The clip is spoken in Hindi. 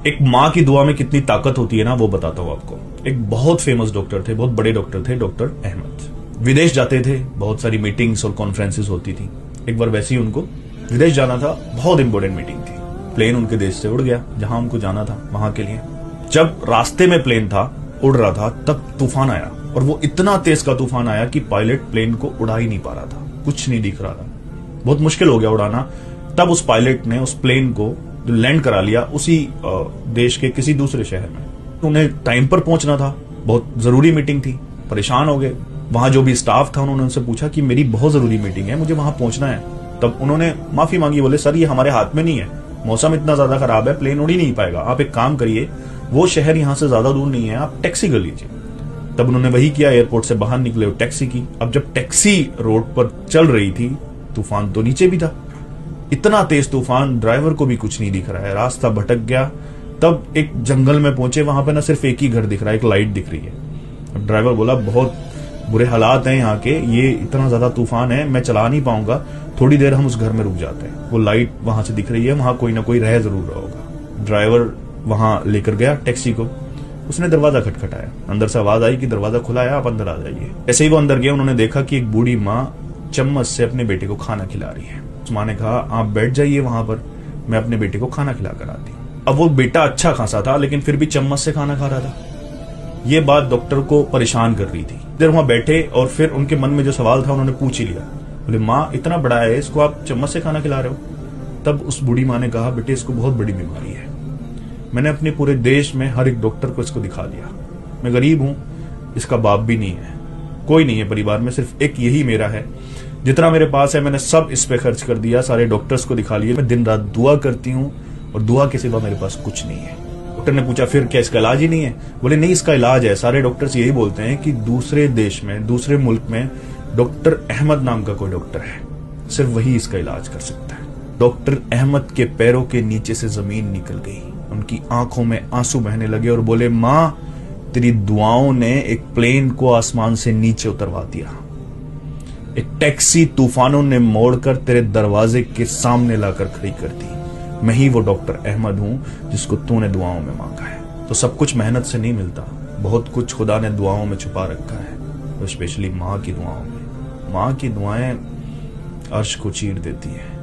एक माँ की दुआ में कितनी ताकत होती है ना, वो बताता हूँ आपको। एक बहुत फेमस डॉक्टर थे, बहुत बड़े डॉक्टर थे, डॉक्टर अहमद। विदेश जाते थे, बहुत सारी मीटिंग्स और कॉन्फ्रेंसेस होती थी। एक बार वैसे ही उनको विदेश जाना था, बहुत इंपॉर्टेंट मीटिंग थी। प्लेन उनके देश से उड़ गया जहां उनको जाना था, वहां के लिए। जब रास्ते में प्लेन था, उड़ रहा था, तब तूफान आया, और वो इतना तेज का तूफान आया कि पायलट प्लेन को उड़ा ही नहीं पा रहा था, कुछ नहीं दिख रहा था, बहुत मुश्किल हो गया उड़ाना। तब उस पायलट ने उस प्लेन को लैंड करा लिया उसी देश के किसी दूसरे शहर में। उन्हें टाइम पर पहुंचना था, बहुत जरूरी मीटिंग थी, परेशान हो गए। वहां जो भी स्टाफ था उन्होंने उनसे पूछा कि मेरी बहुत जरूरी मीटिंग है, मुझे वहां पहुंचना है। तब उन्होंने माफी मांगी, बोले सर ये हमारे हाथ में नहीं है, मौसम इतना ज्यादा खराब है, प्लेन उड़ ही नहीं पाएगा, आप एक काम करिए, वो शहर यहां से ज्यादा दूर नहीं है, आप टैक्सी कर लीजिए। तब उन्होंने वही किया, एयरपोर्ट से बाहर निकले, टैक्सी की। अब जब टैक्सी रोड पर चल रही थी, तूफान तो नीचे भी था, इतना तेज तूफान, ड्राइवर को भी कुछ नहीं दिख रहा है, रास्ता भटक गया। तब एक जंगल में पहुंचे, वहां पे ना सिर्फ एक ही घर दिख रहा है, एक लाइट दिख रही है। अब ड्राइवर बोला बहुत बुरे हालात हैं यहाँ के, ये इतना ज्यादा तूफान है, मैं चला नहीं पाऊंगा, थोड़ी देर हम उस घर में रुक जाते हैं, वो लाइट वहां से दिख रही है, वहां कोई ना कोई रह जरूर रहा होगा। ड्राइवर वहां लेकर गया टैक्सी को, उसने दरवाजा खटखटाया, अंदर से आवाज आई कि दरवाजा खुला है, आप अंदर आ जाइए। ऐसे ही वो अंदर गया, उन्होंने देखा कि एक बूढ़ी माँ चम्मच से अपने बेटे को खाना खिला रही है। उस माँ ने कहा आप बैठ जाइए वहां पर, मैं अपने बेटे को खाना खिला कर आती हूँ। अब वो बेटा अच्छा खासा था, लेकिन फिर भी चम्मच से खाना खा रहा था। ये बात डॉक्टर को परेशान कर रही थी। देर वहां बैठे और फिर उनके मन में जो सवाल था उन्होंने पूछ ही लिया, बोले माँ इतना बड़ा है, इसको आप चम्मच से खाना खिला रहे हो? तब उस बूढ़ी माँ ने कहा बेटे इसको बहुत बड़ी बीमारी है, मैंने अपने पूरे देश में हर एक डॉक्टर को इसको दिखा दिया, मैं गरीब हूं, इसका बाप भी नहीं है, कोई नहीं है परिवार में, सिर्फ एक यही मेरा है, जितना मेरे पास है मैंने सब इस पे खर्च कर दिया, सारे डॉक्टर्स को दिखा लिए, मैं दिन रात दुआ करती हूँ और दुआ के सिवा मेरे पास कुछ नहीं है। डॉक्टर ने पूछा फिर क्या इसका इलाज ही नहीं है? बोले नहीं इसका इलाज है, सारे डॉक्टर्स यही बोलते हैं कि दूसरे देश में, दूसरे मुल्क में डॉक्टर अहमद नाम का कोई डॉक्टर है, सिर्फ वही इसका इलाज कर सकता है। डॉक्टर अहमद के पैरों के नीचे से जमीन निकल गई, उनकी आंखों में आंसू बहने लगे और बोले मां तेरी दुआओं ने एक प्लेन को आसमान से नीचे उतरवा दिया, एक टैक्सी तूफानों ने मोड़कर तेरे दरवाजे के सामने लाकर खड़ी कर दी, मैं ही वो डॉक्टर अहमद हूं जिसको तूने दुआओं में मांगा है। तो सब कुछ मेहनत से नहीं मिलता, बहुत कुछ खुदा ने दुआओं में छुपा रखा है, तो स्पेशली माँ की दुआओं में। माँ की दुआएं अर्श को चीर देती हैं।